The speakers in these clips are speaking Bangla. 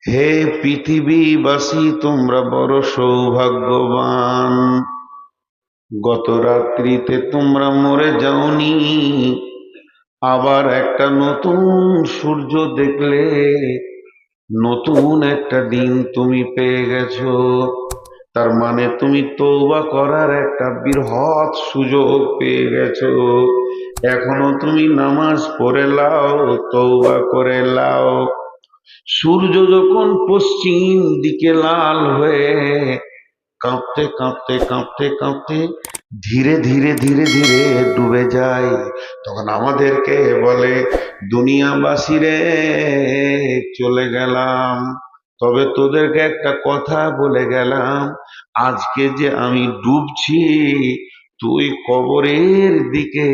হে পৃথিবীবাসী, তোমরা বড় সৌভাগ্যবান। গত রাত্রিতে তোমরা মরে যাওনি, আবার একটা নতুন সূর্য দেখলে, নতুন একটা দিন তুমি পেয়ে গেছো। তার মানে তুমি তওবা করার একটা বৃহৎ সুযোগ পেয়ে গেছো। এখনো তুমি নামাজ পড়ে লাও, তওবা করে লাও। সূর্য যখন পশ্চিম দিকে লাল হয়ে কাঁপতে কাঁপতে কাঁপতে কাঁপতে ধীরে ধীরে ধীরে ধীরে ডুবে যায়, তখন আমাদেরকে বলে, দুনিয়াবাসী রে, চলে গেলাম। তবে তোদেরকে একটা কথা বলে গেলাম, আজকে যে আমি ডুবছি, তুই কবরের দিকে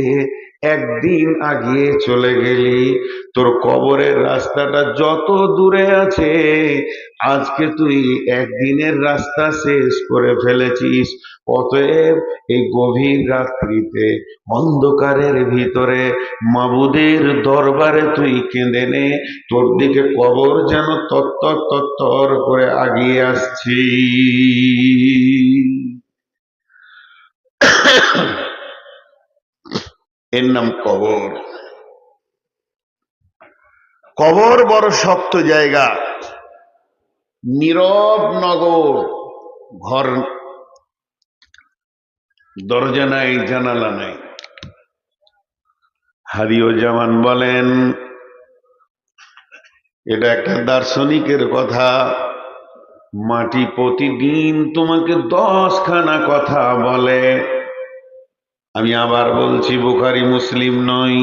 একদিন আগিয়ে চলে গেলি। তোর কবরের রাস্তাটা যত দূরে আছে, আজকে তুই একদিনের রাস্তা শেষ করে ফেলেছিস। অতএব এই গভীর রাত্রিতে অন্ধকারের ভিতরে মাবুদের দরবারে তুই কেঁদে নে, তোর দিকে কবর যেন তত্তর তত্তর করে আগিয়ে আসছি। এর নাম কবর। কবর বড় শক্ত জায়গা, নীরব নগর। ঘর, দরজা নাই, জানালা নাই। হাদিউজ্জামান বলেন, এটা একটা দার্শনিকের কথা। মাটি প্রতিদিন তোমাকে 10খানা কথা বলে। আমি আবার বলছি, বুখারী মুসলিম নয়,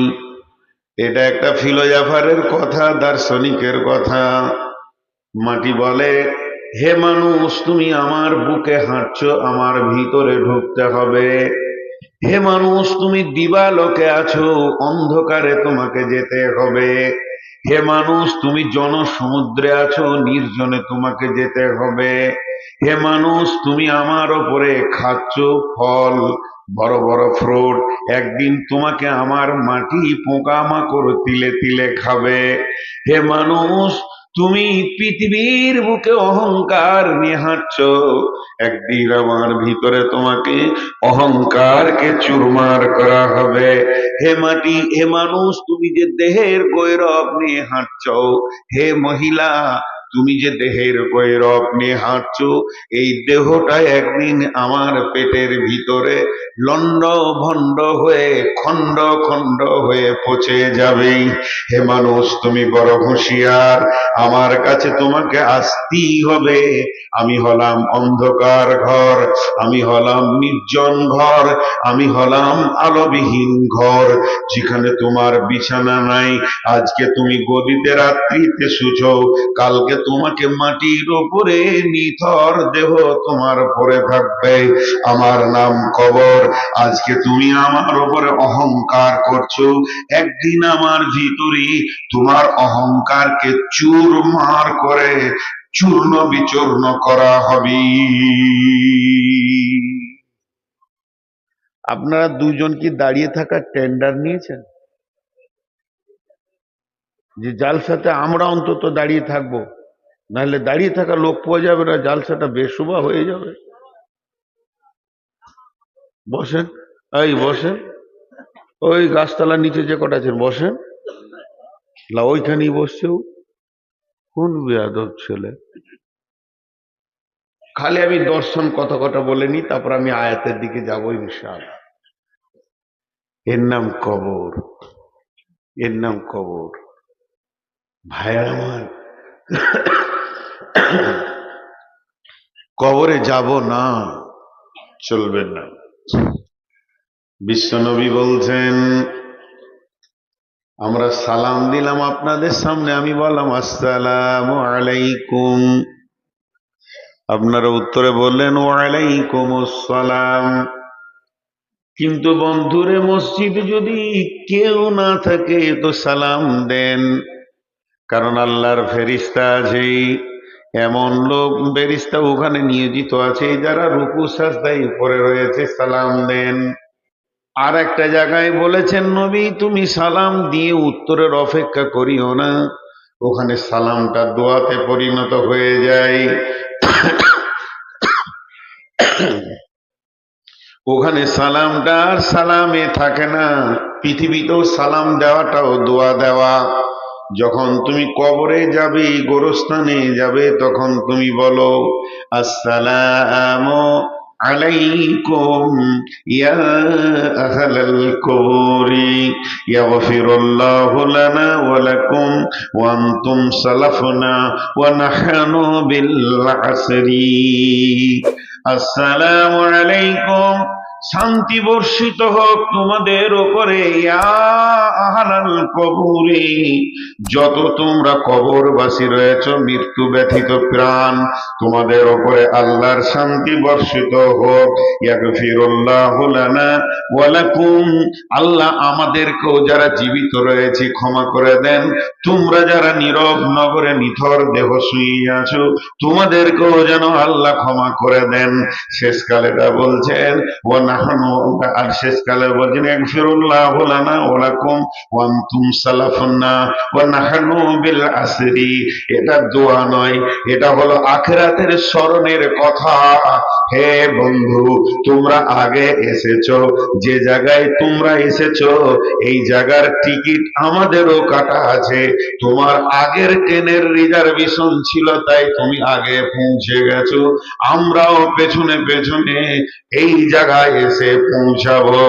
এটা একটা ফিলোজাফারের কথা, দার্শনিকের কথা। মাটি বলে, হে মানুষ, তুমি আমার বুকে হাঁটছো, আমার ভিতরে ঢুকতে হবে। হে মানুষ, তুমি দিবালোকে আছো, অন্ধকারে তোমাকে যেতে হবে। হে মানুষ, তুমি জনসমুদ্রে আছো, নির্জনে তোমাকে যেতে হবে। হে মানুষ, তুমি আমার ওপরে খাচ্ছ ফল, বড় বড় ফ্রুট, একদিন তোমাকে আমার মাটি পোকামাকড় তিলে তিলে খাবে। হে মানুষ, তুমি পৃথিবীর বুকে অহংকার নিয়ে হাঁটছো, একদিন আমার ভিতরে তোমাকে অহংকারকে চুরমার করা হবে। হে মাটি, হে মানুষ, তুমি যে দেহের গৈরব নিয়ে হাঁটছো, হে মহিলা, তুমি যে দেহের গৈরব নিয়ে হাঁটছো, এই দেহটা একদিন আমার পেটের ভিতরে লন্ড ভন্ড হয়ে খন্ড খন্ড হয়ে পচে যাবে। হে মানুষ, তুমি বড় হুঁশিয়ার, আমার কাছে তোমাকে আসতেই হবে। আমি হলাম অন্ধকার ঘর, আমি হলাম নির্জন ঘর, আমি হলাম আলোবিহীন ঘর, যেখানে তোমার বিছানা নাই। আজকে তুমি গদিতে রাত্রিতে শুছো, কালকে তোমাকে মাটির ওপরে নিথর দেহ তোমার পরে থাকবে। আমার নাম কবর। আজকে তুমি আমার ওপরে অহংকার করছো, একদিন আমার ভিতরে তোমার অহংকারকে চুরমার করে চূর্ণ বিচূর্ণ করা হবে। আপনারা দুজন কি দাঁড়িয়ে থাকার টেন্ডার নিয়েছেন? যে জালসাতে আমরা অন্তত দাঁড়িয়ে থাকবো, নাহলে দাঁড়িয়ে থাকা লোক পাওয়া যাবে না, জালসাটা বেশুবা হয়ে যাবে। বসেন, এই বসেন, ওই গাছতলার নিচে যে কটা আছেন বসেন। ওইখানেই বসছে ও। কোন বেয়াদব ছেলে! খালি আমি দর্শন কথা কথা বলে নি, তারপর আমি আয়াতের দিকে যাবো ইনশাআল্লাহ। এর নাম কবর, এর নাম কবর। ভাইয়া আমার, কবরে যাব না, চলবে না। বিশ্বনবী বলছেন, আমরা সালাম দিলাম আপনাদের সামনে, আমি বললাম আসসালামু আলাইকুম, আপনারা উত্তরে বললেন ওয়ালাইকুম আসসালাম। কিন্তু বন্ধুরে, মসজিদে যদি কেউ না থাকে তো সালাম দেন, কারণ আল্লাহর ফেরেশতা আছে, এমন লোক ফেরেশতা ওখানে নিয়োজিত আছে যারা রুকু সাজদায় পড়ে রয়েছে, সালাম দেন। আর একটা জায়গায় বলেছেন নবী, তুমি সালাম দিয়ে উত্তরের অপেক্ষা করিও না, ওখানে সালামটা দোয়াতে পরিণত হয়ে যায়। ওখানে সালামটা আর সালামে থাকে না, পৃথিবীতেও সালাম দেওয়াটাও দোয়া দেওয়া। যখন তুমি কবরে যাবে, গোরস্থানে যাবে, তখন তুমি বলো আসসালামু আলাইকুম ইয়া আহলাল কবরি ইয়াগফিরুল্লাহু লানা ওয়া লাকুম ওয়া আনতুম সালাফুনা ওয়া নাহনু বিল আসরি। আসসালামু আলাইকুম, শান্তি বর্ষিত হোক তোমাদের ওপরে, ইয়া আহলাল কবরি, যত তোমরা কবরবাসী রয়েছ, মৃত্যু ব্যথিত প্রাণ, তোমাদের ওপরে আল্লাহর শান্তি বর্ষিত হোক। ইয়াগফিরুল্লাহু লানা ওয়া লাকুম, আল্লাহ আমাদেরকেও যারা জীবিত রয়েছে ক্ষমা করে দেন। তোমরা যারা নীরব নগরে নিথর দেহ শুয়ে আছো, তোমাদেরকেও যেন আল্লাহ ক্ষমা করে দেন। শেষকালেটা বলছেন ওয়া নাহনু, আর শেষকালে বলছেন ইয়াগফিরুল্লাহু লানা ওয়া লাকুম ওয়া আনতুম সালাফুনা ওয়া নাহনু বিল আসরি। এটা দোয়া নয়, এটা হলো আখিরাতের স্মরণের কথা। হে বন্ধু, তোমরা আগে এসেছো, যে জায়গায় তোমরা এসেছো এই জায়গার টিকিট আমাদেরও কাটা আছে। তোমার আগের ট্রেনের রিজার্ভেশন ছিল, তাই তুমি আগে পৌঁছে গেছো, আমরাও পেছনে পেছনে এই জায়গায় এসে পৌঁছাবো।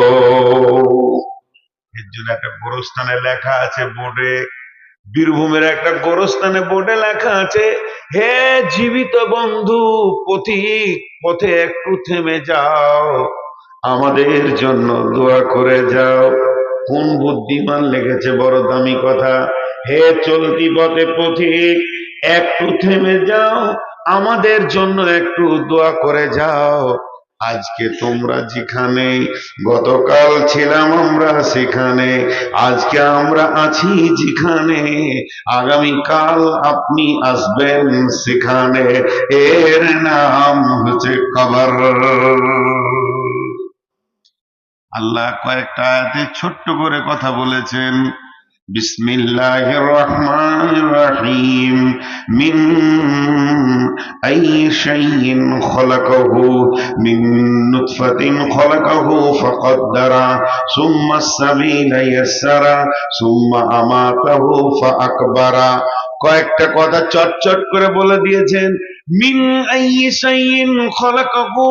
এর জন্য একটা গোরস্থানে লেখা আছে বোর্ডে, বীরভূমের একটা গোরস্থানে বোর্ডে লেখা আছে, হে জীবিত বন্ধু পথিক, পথে একটু থেমে যাও, আমাদের জন্য দোয়া করে যাও। কোন বুদ্ধিমান লিখেছে বড় দামি কথা, হে চলতি পথে পথিক, একটু থেমে যাও, আমাদের জন্য একটু দোয়া করে যাও। আজকে তোমরা যেখানে, গতকাল ছিলাম আমরা সেখানে, আজকে আমরা আছি যেখানে, আগামীকাল আপনি আসবেন সেখানে, এর নাম হচ্ছে কবর। আল্লাহ কয়েকটা আয়াতে ছোট্ট করে কথা বলেছেন। বিসমিল্লাহির রহমানির রহিম, মিন আইয়ি শাইইন খলাকাহু, মিন নুতফাতিন খলাকাহু ফাকাদ্দারা, সুম্মা সাবিলা ইয়াসসারা, সুম্মা আমাতাহু ফাআকবারা। কয়েকটা কথা চটচট করে বলে দিয়েছেন। মিন আইয়ি শাইইন খলাকাহু,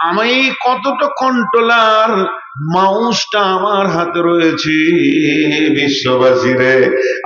আমি কতটা কন্ট্রোলার, মাউসটা আমার হাতে রয়েছে। বিশ্ববাসীরে,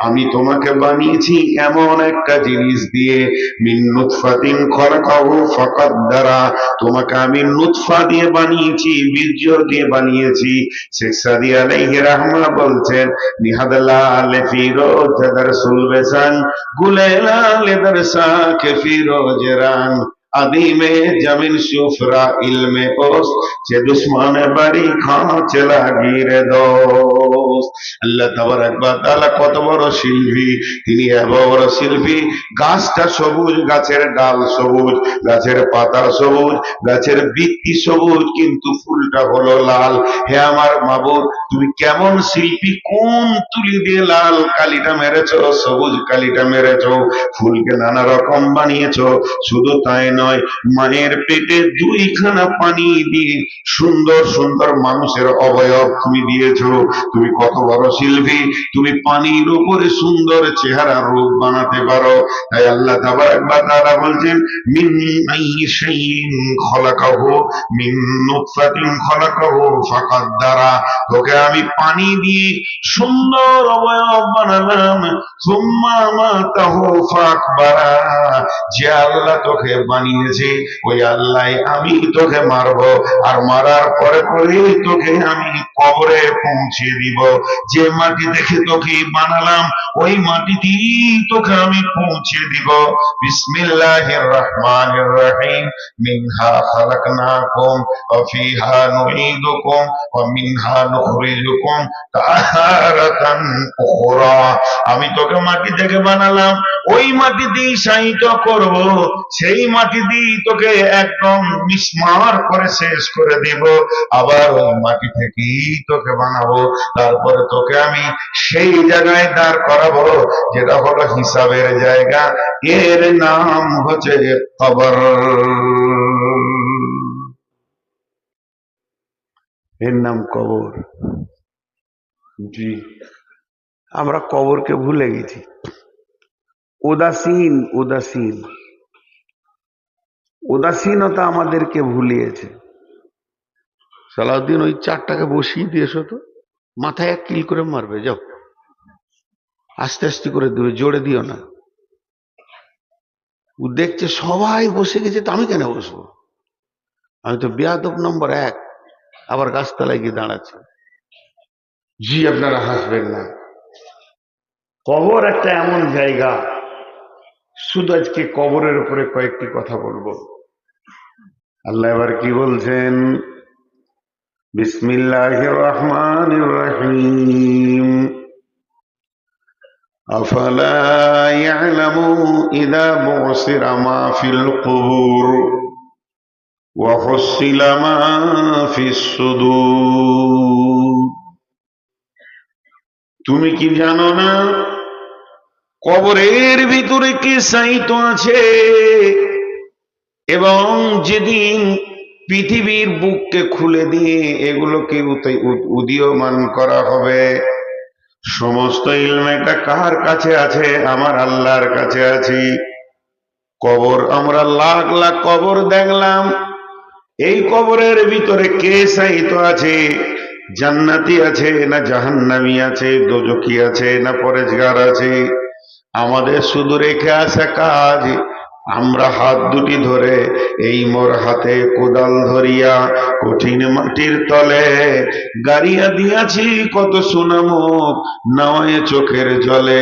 আমি তোমাকে বানিয়েছি এমন একটা জিনিস দিয়ে, মিন নুতফাতিন খলাকাহু ফাকাদ্দারা, তোমাকে আমি নুতফা দিয়ে বানিয়েছি, বীর্য দিয়ে বানিয়েছি। শেখ সাদী আলাইহি রাহমা বলছেন, নিহাদালা লে ফিরোজ দারসুল বেসান, গুলেলা লে দারসা কে ফিরোজ রান, আদি মে জমিন সুফরা ইলমে ওস, যে দুশ্মন বাড়ি খাঁচ লাগিয়ে দোস। আল্লাহ তাবারক ওয়া তাআলা কত বড় শিল্পী, তিনি এত বড় শিল্পী। গাছটা সবুজ, গাছের ডাল সবুজ, গাছের পাতা সবুজ, গাছের বৃত্তি সবুজ, কিন্তু ফুলটা হলো লাল। হে আমার মাবুদ, তুমি কেমন শিল্পী, কোন তুলি দিয়ে লাল কালিটা মেরেছো, সবুজ কালিটা মেরেছো, ফুলকে নানা রকম বানিয়েছো। শুধু তাই নয়, মায়ের পেটে দুইখানা পানি দিয়ে সুন্দর সুন্দর মানুষের অবয়ব তুমি দিয়েছো। তুমি কত বড় শিল্পী, তুমি পানির উপরে সুন্দর চেহারা রূপ বানাতে পারো। তাই আল্লাহ তাবারক ওয়া তাআলা বলছেন, মিন আইয়ি শাইইন খলাকাহু, মিন নুতফাতিন খলাকাহু ফাকাদ্দারা, তোকে আমি পানি দিয়ে সুন্দর অবয়ব বানালাম। সুম্মা আমাতাহু ফাকবারা, যে আল্লাহ তোকে বানিয়েছে ওই আল্লাহ আমি তোকে মারবো, আর মারার পরে পরে তোকে আমি কবরে পৌঁছে দিব। যে মাটি দেখে তোকে বানালাম ওই মাটি দিয়ে তোকে আমি পৌঁছে দিব। বিসমিল্লাহির রহমানির রহিম, মিনহা খালাকনাকুম ওয়া ফিহা নুঈদুকুম ওয়া মিনহা নুখরিজুকুম তারাতান উখরা, আমি তোকে মাটি থেকে বানালাম, ওই মাটি দিয়ে শায়িত করব, সেই মাটি দিয়ে তোকে একদম মিসমার করে শেষ করে দেব, আবার ওই মাটি থেকে তোকে বানাবো, তারপরে তোকে আমি সেই জায়গায় দাঁড় করাবো যেটা হলো হিসাবের জায়গা। এর নাম হচ্ছে কবর। এর নাম কবর। জি, আমরা কবরকে ভুলে গেছি। উদাসীন উদাসীন উদাসীনতা আমাদেরকে ভুলিয়েছে। সালাউদ্দিন, ওই চারটাকে বসিয়ে দিয়েছো তো, মাথায় এক কিল করে মারবে, যাও। আস্তে আস্তে করে দেবে, জোরে দিও না। ও দেখছে সবাই বসে গেছে, তো আমি কেন বসবো? আমি তো বেয়াদব নম্বর 1, আবার গাছতলায় গিয়ে দাঁড়াচ্ছে। জি, আপনারা হাসবেন না। কবর একটা এমন জায়গা, শুধু আজকে কবরের উপরে কয়েকটি কথা বলবো। আল্লাহ এবার কি বলছেন? বিসমিল্লাহির রহমানির রহিম। আফালা ইয়ালামু ইযা বুসিরা মা ফিল কুবুর ওয়া হুসিলা মা ফিস সুদূর। তুমি কি জানো না কবরের ভিতরে কি সাইত আছে? এবং যেদিন পৃথিবীর বুককে খুলে দিয়ে এগুলোকে উদীয়মান করা হবে, সমস্ত ইলমেটা কার কাছে আছে? আমার আল্লাহর কাছে আছে। কবর, আমরা লাখ লাখ কবর দেখলাম, এই কবরের ভিতরে কে সাইত আছে? জান্নাতি আছে না জাহান্নামী আছে, দোজখী আছে না পরেজগার আছে? আমাদের শুধু রেখে আসা কাজ, আমরা হাত দুটি ধরে এই মোর হাতে কোদাল ধরিয়া কঠিন মাটির তলে গাড়িয়া দিয়াছি কত সুনামুখ নাওয়ে চোখের জলে।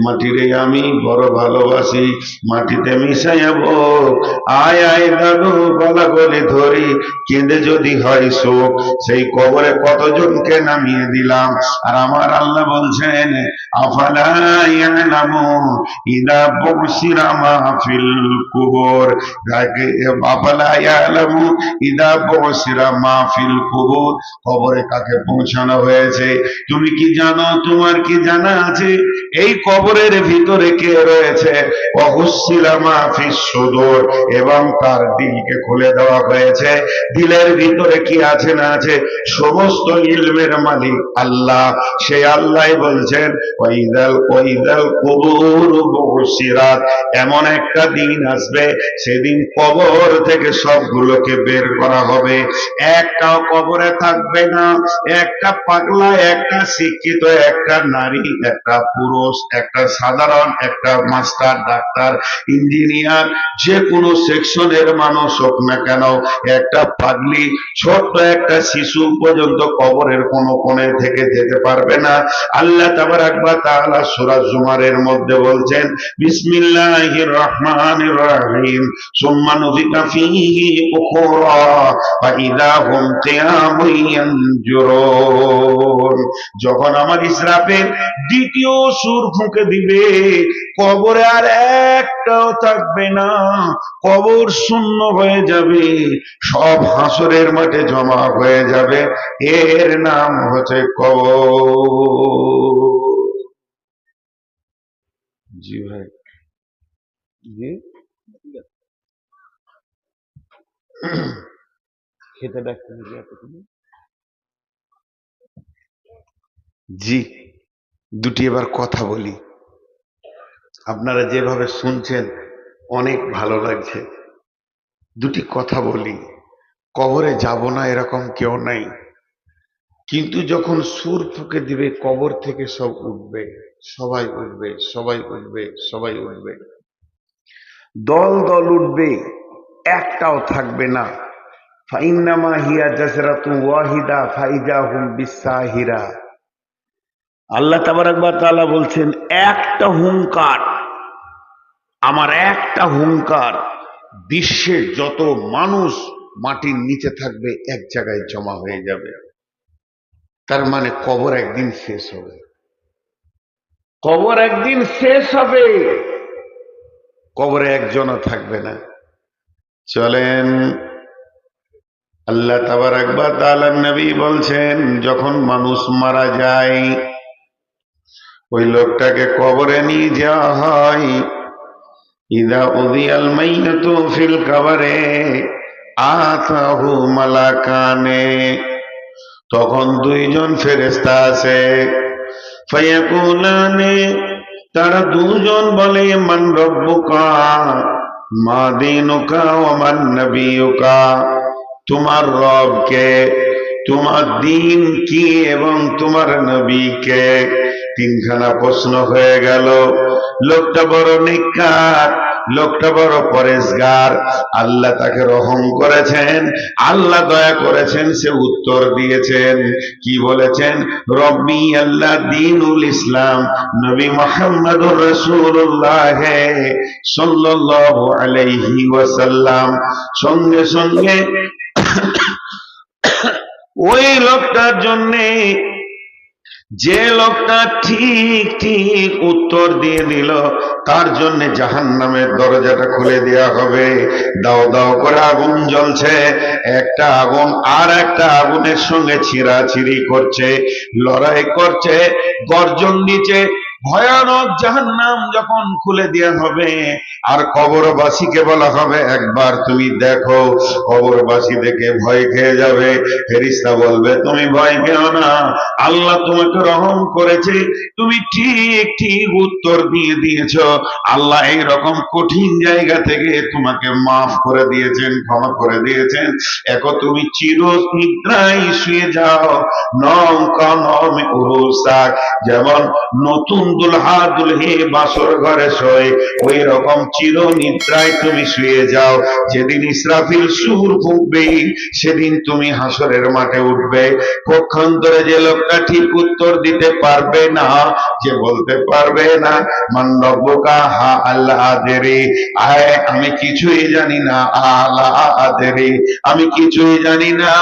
মাটিরে আমি বড় ভালোবাসি, মাটিতে মিশাইব আয় আয় দাদু গলা গলে ধরি, কেঁদে যদি হয় শোক, সেই কবরে কতজনকে নামিয়ে দিলাম। আর আমার আল্লাহ বলছেন আফালা ইয়ালামু ইযা বুসিরা মা ফিল কুবুর, আফালা ইয়ালামু ইযা বুসিরা মা ফিল কুবুর। কবরে কাকে পৌঁছানো হয়েছে তুমি কি জানো? তোমার কি জানা আছে এই কবরের ভিতরে কে রয়েছে? ওয়া হুসিলা মা ফিস সুদূর, এবং তার দিলকে খুলে দেওয়া হয়েছে। দিলের ভিতরে কি আছে না আছে সমস্ত ইলমের মালিক আল্লাহ। সেই আল্লাহ বলছেন ওয়াইদাল কুবুর বুসিরাত, এমন একটা দিন আসবে সেদিন কবর থেকে সবগুলোকে বের করা হবে, একটাও কবরে থাকবে না। একটা পাগলা, একটা শিক্ষিত, একটা নারী, একটা পুরুষ, একটা সাধারণ, একটা মাস্টার, ডাক্তার, ইঞ্জিনিয়ার, যে কোনো সেকশনের মানুষ হোক না কেন, একটা পাগলি, ছোট্ট একটা শিশু পর্যন্ত কবরের কোনো কোণে থেকে যেতে পারবে না। আল্লাহ তাবারাক ওয়া তাআলা সূরা জুমারের মধ্যে বলছেন বিসমিল্লাহির রহমানির রহিম সুম্মা নুফিকা ফীহি উখরা ফাইযা হুম কিয়ামুন ইয়ানজুরুন। যখন আমার ইসরাফিল দ্বিতীয় সুর ফুঁকে দিবে, কবরে আর একটাও থাকবে না, কবর শূন্য হয়ে যাবে, সব হাসরের মাঠে জমা হয়ে যাবে। এর নাম হচ্ছে কবর। জি ভাই, জি খেতে ডাকতে জি, দুটি এবার কথা বলি। আপনারা যেভাবে শুনছেন অনেক ভালো লাগছে। দুটি কথা বলি। কবরে যাব না এরকম কেউ নাই, কিন্তু যখন সুর ফুঁকে দিবে কবর থেকে সব উঠবে, সবাই উঠবে, সবাই উঠবে, সবাই উঠবে, দল দল উঠবে, একটাও থাকবে না। ফাইন্নামা হিয়া জাসরাতুন ওয়াহিদা ফাইজা হুম বিসাহিরা। আল্লাহ তাবারাক ওয়া তাআলা বলছেন একটা হুঙ্কার, আমার একটা হুঙ্কার, বিশ্বের যত মানুষ মাটির নিচে থাকবে এক জায়গায় জমা হয়ে যাবে। তার মানে কবর একদিন শেষ হবে, কবর একদিন শেষ হবে, কবরে একজনও থাকবে না। চলেন আল্লাহ তাবারাক ওয়া তাআলা নবী বলছেন, যখন মানুষ মারা যায় ওই লোকটাকে কবরে নিয়ে যাওয়া হয়। ইদা উদিয়াল মাইয়াতু ফিল কবরে আতাহু মালাকানে, তখন দুইজন ফেরেশতা আছে। ফায়াকুলানে, তারা দুজন বলে, মান রব্বুকা, মা দীনুকা ওয়া মান নবিয়ুকা, তোমার রব কে, তোমার দিন কি এবং তোমার নবী কে। তিনখানা প্রশ্ন হয়ে গেল। লোকটা বড় নেককার, লোকটা বড় পরেশগার, আল্লাহ তাকে রহম করেছেন, আল্লাহ দয়া করেছেন, সে উত্তর দিয়েছেন। কি বলেছেন? রব্বি আল্লাহ দীনুল ইসলাম, নবী মুহাম্মদুর রাসূলুল্লাহ সাল্লাল্লাহু আলাইহি ওয়াসাল্লাম। সঙ্গে সঙ্গে ওই লোকটার জন্যে, যে লোকটা ঠিক ঠিক উত্তর দিয়ে দিল, তার জন্য জাহান্নামের দরজাটা খুলে দেওয়া হবে। দাও দাও করে আগুন জ্বলছে, একটা আগুন আর একটা আগুনের সঙ্গে ছিঁড়াছিঁড়ি করছে, লড়াই করছে, গর্জন দিচ্ছে। ভয়ানক জাহান্নাম যখন খুলে দেওয়া হবে, আর কবরবাসীকে বলা হবে, একবার তুমি দেখো। কবরবাসী দেখে ভয় খেয়ে যাবে। ফেরেশতা বলবে, তুমি ভয় পেও না, আল্লাহ তোমাকে রহম করেছে, তুমি ঠিক ঠিক উত্তর দিয়ে দিয়েছ, আল্লাহ এইরকম কঠিন জায়গা থেকে তোমাকে মাফ করে দিয়েছেন, ক্ষমা করে দিয়েছেন। এখন তুমি চির নিদ্রায় শুয়ে যাও। নম কনম উরুসাক, যেমন নতুন দুলহা দুলহি বাসর ঘরে শোয়, ওই রকম চির নিদ্রায় তুমি শুয়ে যাও। যেদিন ইসরাফিল সুর ফুঁকবে, সেদিন তুমি হাসরের মাঠে উঠবে। পক্ষান্তরে যে লোকটা ঠিক উত্তর দিতে পারবে না, যে বলতে পারবে না, মান রব্বুকা, হা আল্লাহ আদেরি, আয় আমি কিছুই জানি না, আল্লাহ আদেরি, আমি কিছুই জানি না,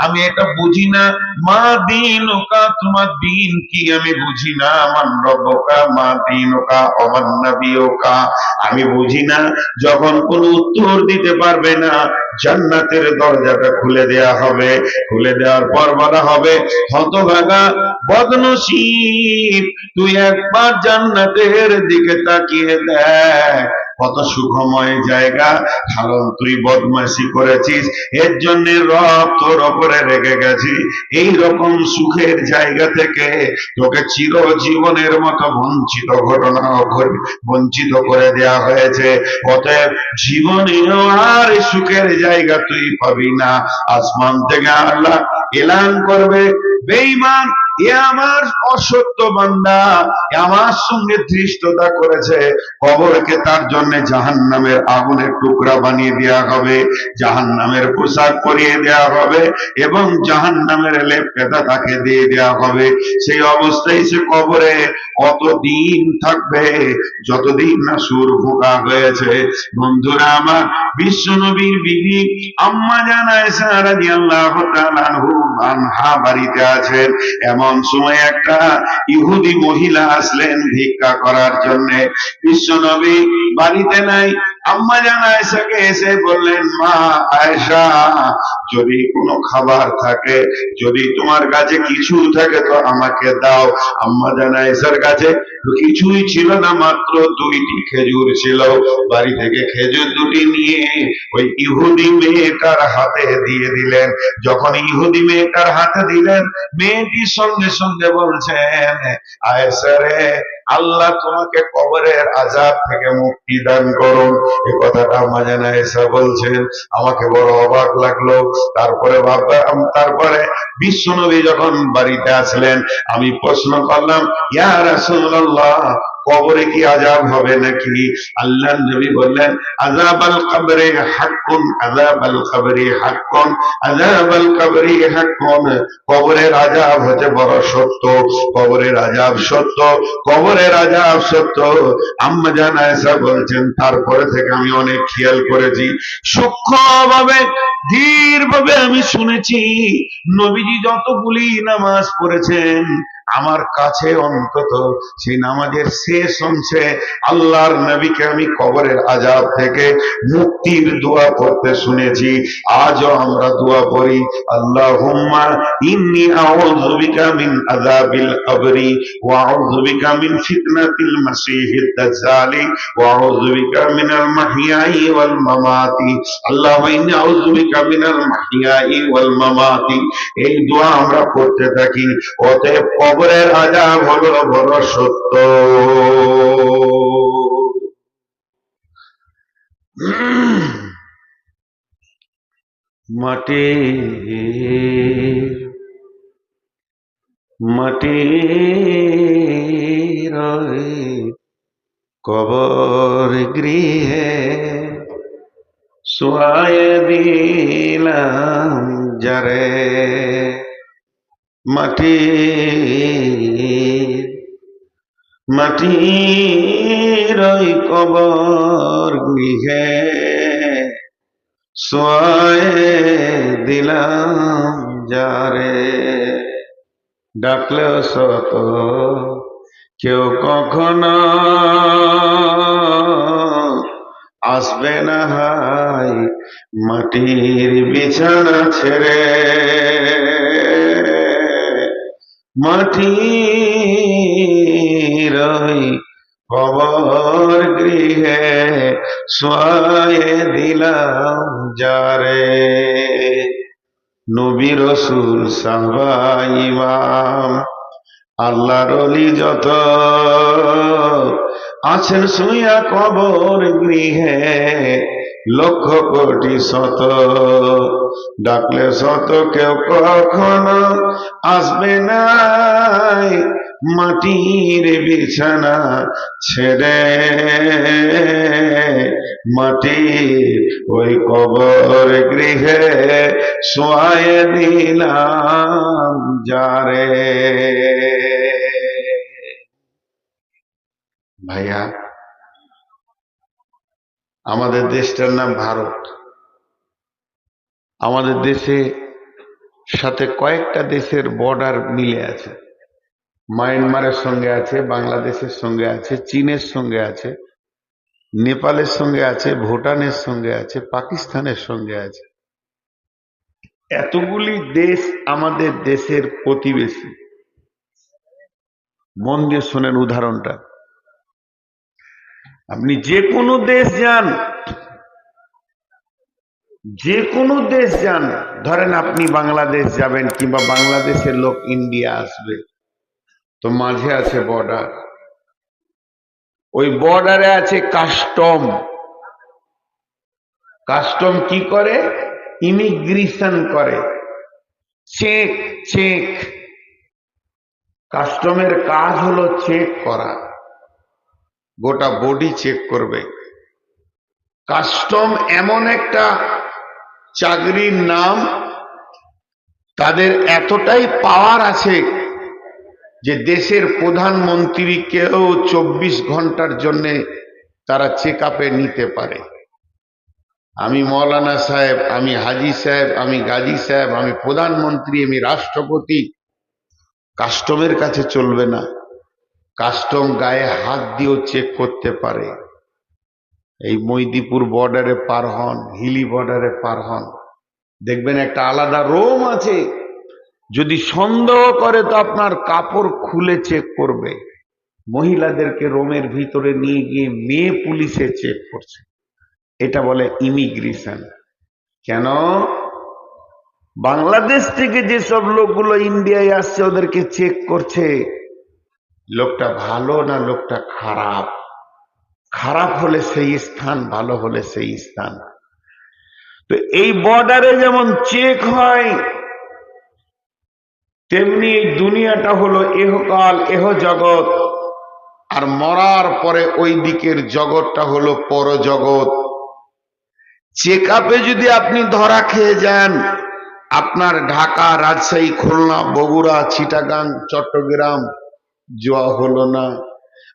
আমি এটা বুঝি না। মা দীনুকা, তোমার দিন কি আমি বুঝি না। মান রব্বুকা মা দীনুকা ওয়া মান নবিয়ুকা, আমি বুঝি না। যখন কোন উত্তর দিতে পারবে না, জান্নাতের দরজাটা খুলে দেয়া হবে। খুলে দেওয়ার পর বলা হবে, হতভাগা বদনসিব, তুই একবার জান্নাতের দিকে তাকিয়ে দেখ, কত সুখময় জায়গা, কারণ তুই বদমাশি করেছিস, এর জন্য রব তোর ওপরে রেগে গেছি। এই রকম সুখের জায়গা থেকে তোকে চিরজীবনের মতো বঞ্চিত ঘটনা বঞ্চিত করে দেয়া হয়েছে। অতএব জীবনেও আর সুখের জায়গা তুই পাবি না। আসমান থেকে আল্লাহ এলান করবে, বেঈমান, এ আমার অসত্য বান্দা, আমার সঙ্গে ধৃষ্টতা করেছে, কবরকে তার জন্য জাহান্নামের আগুনের টুকরা বানিয়ে দেওয়া হবে, জাহান্নামের পোশাক পরিয়ে দেওয়া হবে, এবং জাহান্নামের লেপটা তাকে দিয়ে দেওয়া হবে। সেই অবস্থায় সে কবরে কতদিন থাকবে? যতদিন না সুর ফোঁকা হয়েছে। বন্ধুরা আমার, বিশ্ব নবীর বিবি আম্মা জান আয়েশা রাদিয়াল্লাহু তাআলা আনহা বাড়িতে আছেন। এমন সময় একটা ইহুদি মহিলা আসলেন ভিক্ষা করার জন্য। বিশ্ব নবী বাড়িতে নাই। আম্মা জান আয়েশাকে এসে বললেন, মা আয়েশা, যদি কোনো খাবার থাকে, যদি তোমার কাছে কিছু থাকে তো আমাকে দাও। আম্মা জান আয়েশার কাছে কিছুই ছিল না, মাত্র 2টি খেজুর ছিল। বাড়ি থেকে খেজুর 2টি নিয়ে ওই ইহুদি মেয়েটার হাতে দিয়ে দিলেন। যখন ইহুদি মেয়েটার হাতে দিলেন, মেয়েটি সঙ্গে সঙ্গে বলছেন, আয়েশা রে, আল্লাহ তোমাকে কবরের আযাব থেকে মুক্তি দান করুন। এই কথাটা আম্মা জান আয়েশা বলছেন, আমাকে বড় অবাক লাগলো। তারপরে ভাবলাম, তারপরে বিশ্বনবী যখন বাড়িতে আসলেন, আমি প্রশ্ন করলাম, ইয়া রাসূলুল্লাহ, কবরে কি আযাব হবে নাকি? আল্লাহর নবী বললেন, আযাবাল কবরে হাক্কুন, আযাবাল কবরে হাক্কুন, আযাবাল কবরে হাক্কুন, কবরের আযাব হচ্ছে বড় সত্য, কবরের আযাব সত্য, কবরের আযাব সত্য। আম্মা জান আয়েশা বলছেন, তারপরে থেকে আমি অনেক খেয়াল করেছি, সূক্ষ্মভাবে, ধীরভাবে আমি শুনেছি, নবীজি যতগুলি নামাজ পড়েছেন, আমার কাছে অন্তত সেই নামাজের শেষ অংশে আল্লাহর নবীকে আমি কবরের আযাব থেকে মুক্তির দোয়া করতে শুনেছি। আজও আমরা দোয়া করি, আল্লাহুম্মা ইন্নী আউযু বিকা মিন আযাবিল কবরি ওয়া আউযু বিকা মিন ফিতনাতিল মাসীহিদ দাজ্জালি ওয়া আউযু বিকা মিনাল মাহইয়াই ওয়াল মামাতি। আল্লাহুম্মা ইন্নী আউযু বিকা মিনাল মাহইয়াই ওয়াল মামাতি। এই দোয়া আমরা করতে থাকি। অতএব কবরের আযাব হলো বড় সত্য। মাটির কবর গৃহে শুয়ায়ে দিলাম যারে, মাটির কবর গৃহে শুয়ায়ে দিলাম যারে। ডাকলেও শত কেউ কখনো আসবে না হাই মাটির বিছানা ছেড়ে, মাটির কবর গৃহে শুয়ায়ে দিলাম যারে। নবী রাসূল সাহাবা ইমাম আল্লাহর ওলি যত আছেন শুইয়া কবর গৃহে লক্ষ কোটি শত, ডাকলে শত কেউ কখনো আসবে না মাটির বিছানা ছেড়ে, মাটির ওই কবর গৃহে শুয়ায়ে দিলাম যারে। ভাইয়া, আমাদের দেশটার নাম ভারত। আমাদের দেশে সাথে কয়েকটা দেশের বর্ডার মিলে আছে। মায়ানমারের সঙ্গে আছে, বাংলাদেশের সঙ্গে আছে, চীনের সঙ্গে আছে, নেপালের সঙ্গে আছে, ভুটানের সঙ্গে আছে, পাকিস্তানের সঙ্গে আছে। এতগুলি দেশ আমাদের দেশের প্রতিবেশী। মন দিয়ে শোনেন উদাহরণটা। আপনি যে কোনো দেশ যান, যে কোনো দেশ যান, ধরেন আপনি বাংলাদেশ যাবেন কিংবা বাংলাদেশের লোক ইন্ডিয়া আসবে, তো মাঝে আছে বর্ডার। ওই বর্ডারে আছে কাস্টম। কাস্টম কি করে? ইমিগ্রেশন করে, চেক। কাস্টমের কাজ হলো চেক করা, গোটা বডি চেক করবে। কাস্টম এমন একটা চাকরির নাম, তাদের এতটাই পাওয়ার আছে যে দেশের প্রধানমন্ত্রীকেও 24 ঘন্টার জন্য তারা চেক আপে নিতে পারে। আমি মৌলানা সাহেব, আমি হাজি সাহেব, আমি গাজী সাহেব, আমি প্রধানমন্ত্রী, আমি রাষ্ট্রপতি, কাস্টমের কাছে চলবে না। কাস্টম গায়ে হাত দিয়েও চেক করতে পারে। এই মৈদিপুর বর্ডারে পার হন, হিলি বর্ডারে পার হন, দেখবেন একটা আলাদা রোম আছে। যদি সন্দেহ করে তো আপনার কাপড় খুলে চেক করবে। মহিলাদেরকে রোমের ভিতরে নিয়ে গিয়ে মেয়ে পুলিশে চেক করছে। এটা বলে ইমিগ্রেশন। কেন? বাংলাদেশ থেকে যেসব লোকগুলো ইন্ডিয়ায় আসছে ওদেরকে চেক করছে, লোকটা ভালো না লোকটা খারাপ। খারাপ হলে সেই স্থান, ভালো হলে সেই স্থান। তো এই বর্ডারে যেমন চেক হয়, তেমনি এই দুনিয়াটা হলো এহকাল, এহ জগৎ। আর মরার পরে ওই দিকের জগৎটা হলো পরজগৎ। চেক আপে যদি আপনি ধরা খেয়ে যান, আপনার ঢাকা, রাজশাহী, খুলনা, বগুড়া, চিটাগাং, চট্টগ্রাম যাওয়া হলো না।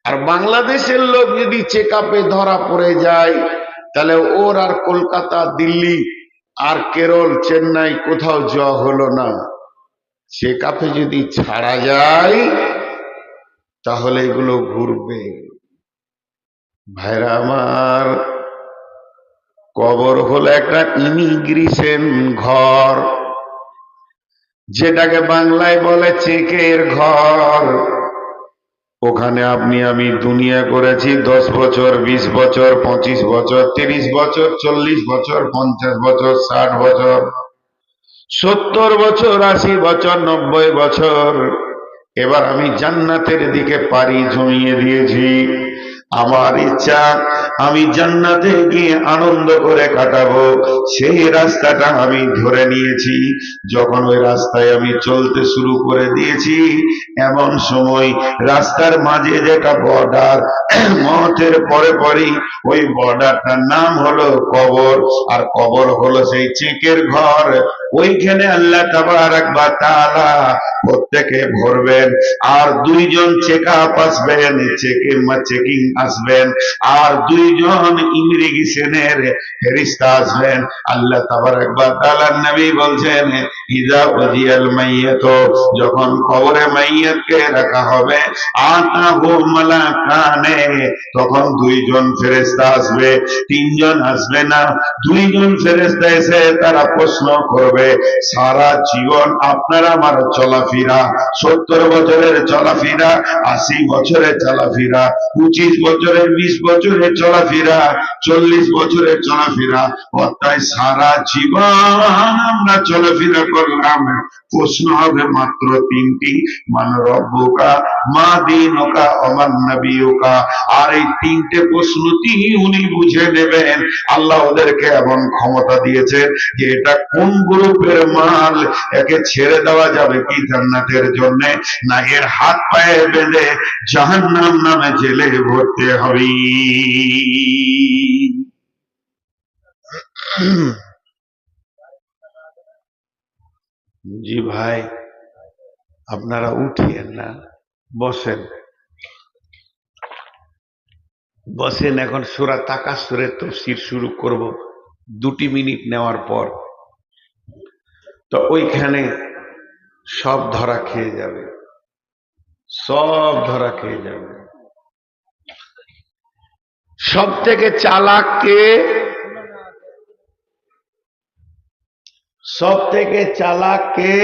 আর বাংলাদেশের লোক যদি চেক আপে ধরা পড়ে যায়, তাহলে ওর আর কলকাতা, দিল্লি আর কেরল, চেন্নাই কোথাও যাওয়া হলো না। চেক আপে যদি ছাড়া যায় তাহলে এগুলো ঘুরবে। ভাইরা আমার, কবর হলো একটা ইমিগ্রেশন ঘর, যেটাকে বাংলায় বলে চেকের ঘর। ওখানে আপনি আমি দুনিয়া করেছি 10 বছর, 20 বছর, 25 বছর, 30 বছর, 40 বছর, 50 বছর, 60 বছর, 70 বছর, 80 বছর, 90 বছর। এবার আমি জান্নাতের দিকে পাড়ি জমিয়ে দিয়েছি। আমার ইচ্ছা আমি জান্নাতে গিয়ে আনন্দ করে কাটাবো, সেই রাস্তাটা আমি ধরে নিয়েছি। যখন ওই রাস্তায় আমি চলতে শুরু করে দিয়েছি, এমন সময় রাস্তার মাঝে যেটা বর্ডার, মতের পরে পরই ওই বর্ডারটার নাম হলো কবর, আর কবর হলো সেই চেকের ঘর। ওইখানে আল্লাহ তাবারাক ওয়া তাআলা প্রত্যেকে ভরবেন, আর দুইজন চেকআপ আসবেন, চেকিং আসবেন, আর দুইজন ইমিগ্রেশনের ফেরেশতা আসবেন। আল্লাহ তাবারাক ওয়া তাআলার নবী বলছেন, ইযা উযিয়াল মাইয়াত, যখন কবরে মাইয়াতকে রাখা হবে, আতাহু মালাকানে, তখন দুইজন ফেরেশতা আসবে, তিনজন আসবে না। দুইজন ফেরেশতা এসে তারা প্রশ্ন করবে, সারা জীবন আপনার আমার চলাফেরা, 70 বছরের চলাফেরা, 80 বছরের চলাফেরা, 25 বছরের, 20 বছরের চলাফেরা, 40 বছরের চলাফেরা, অর্থাৎ সারা জীবন আমরা চলাফেরা করলাম। প্রশ্ন হবে মাত্র তিনটি, মান রব্বুকা, মা দীনুকা, ওমান নবিয়ুকা। আর এই তিনটে প্রশ্নটি উনি বুঝে নেবেন। আল্লাহ ওদেরকে এমন ক্ষমতা দিয়েছে যে এটা কোন গ্রুপের মাল, একে ছেড়ে দেওয়া যাবে কি জান্নাতের জন্য, না এর হাত পায়ে বেঁধে জাহান্নাম নামে জেলে ভরতে হবে। জি ভাই, আপনারা উঠিয়েন না, বসেন বসেন। এখন সূরা তাকাসুরের তাফসীর শুরু করব 2 মিনিট নেওয়ার পর। তো ওইখানে সব ধরা খেয়ে যাবে, সব ধরা খেয়ে যাবে। সব থেকে চালাক কে? সব থেকে চালাক কে?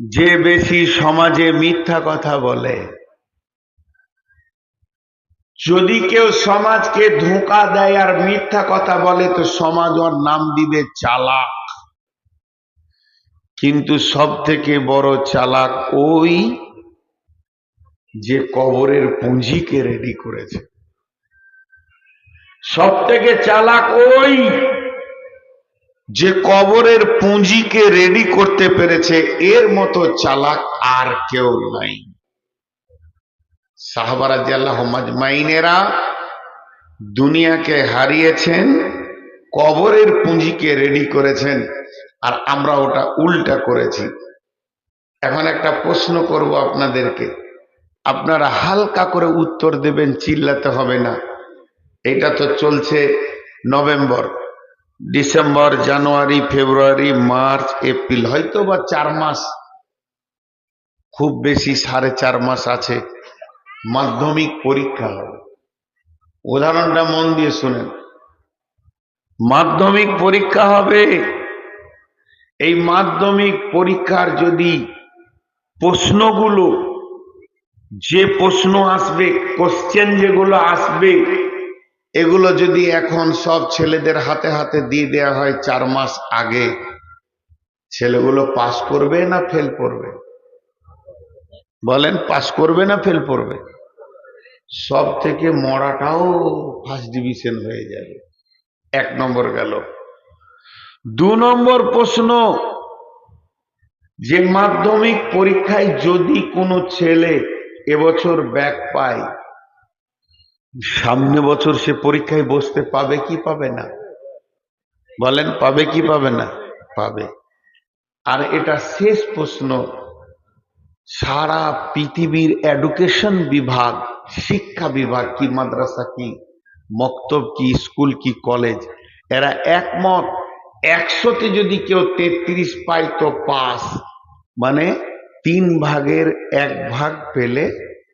যে বেশি সমাজে মিথ্যা কথা বলে। যদি কেউ সমাজকে ধোঁকা দেয় আর মিথ্যা কথা বলে, তো সমাজ ওর নাম দিবে চালাক। কিন্তু সব থেকে বড় চালাক ওই যে কবরের পুঁজিকে রেডি করেছে। সব থেকে চালাক ওই যে কবরের পুঁজিকে রেডি করতে পেরেছে। এর মতো চালাক আর কেউ নাই। সাহাবা রাদিয়াল্লাহু আজমাইনেরা দুনিয়াকে হারিয়েছেন, কবরের পুঁজিকে রেডি করেছেন, আর আমরা ওটা উল্টা করেছি। এখন একটা প্রশ্ন করব আপনাদেরকে, আপনারা হালকা করে উত্তর দেবেন, চিল্লাতে হবে না। এটা তো চলছে নভেম্বর, ডিসেম্বর, জানুয়ারি, ফেব্রুয়ারি, মার্চ, এপ্রিল, হয়তো বা 4 মাস, খুব বেশি 4.5 মাস আছে মাধ্যমিক পরীক্ষা হবে। উদাহরণটা মন দিয়ে শুনেন, মাধ্যমিক পরীক্ষা হবে। এই মাধ্যমিক পরীক্ষার যদি প্রশ্নগুলো, যে প্রশ্ন আসবে, কোশ্চেন যেগুলো আসবে, এগুলো যদি এখন সব ছেলেদের হাতে হাতে দিয়ে দেওয়া হয় 4 মাস আগে, ছেলেগুলো পাস করবে না ফেল করবে? বলেন, পাস করবে না ফেল করবে? সব থেকে মরাটাও ফার্স্ট ডিভিশন হয়ে যাবে। 1 নম্বর গেল। 2 নম্বর প্রশ্ন, যে মাধ্যমিক পরীক্ষায় যদি কোনো ছেলে এবছর ব্যাক পায়, সামনে বছর সে পরীক্ষায় বসতে পাবে কি পাবে না? বলেন, পাবে কি পাবে না? পাবে। আর এটা শেষ প্রশ্ন, সারা পৃথিবীর এডুকেশন বিভাগ, শিক্ষা বিভাগ কি, মাদ্রাসা কি, মক্তব কি, স্কুল কি, কলেজ, এরা একমত 100তে যদি কেউ 33 পায় তো পাস, মানে 3/1 পেলে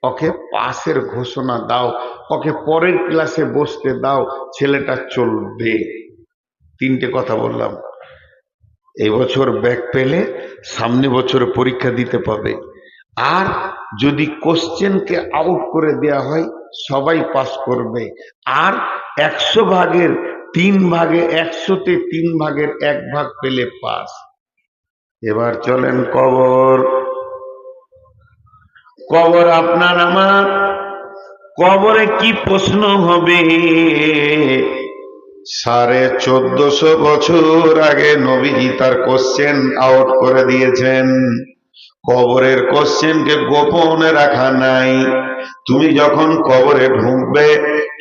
ওকে পাসের ঘোষণা দাও, ওকে পরের ক্লাসে বসতে দাও, ছেলেটা চলবে। 3টে কথা বললাম। এই বছর ব্যাক পেলে সামনে বছর পরীক্ষা দিতে পাবে। আর যদি কোশ্চেনকে আউট করে দেয়া হয় সবাই পাস করবে। আর 100/3 100তে 3/1 পেলে পাস। এবার চলেন কবর। কবর আপনার আমার, কবরে কি প্রশ্ন হবে? 1450 বছর আগে নবীজি তার কোশ্চেন আউট করে দিয়েছেন। কবরের কোশ্চেনকে গোপনে রাখা নাই। তুমি যখন কবরে ঢুকবে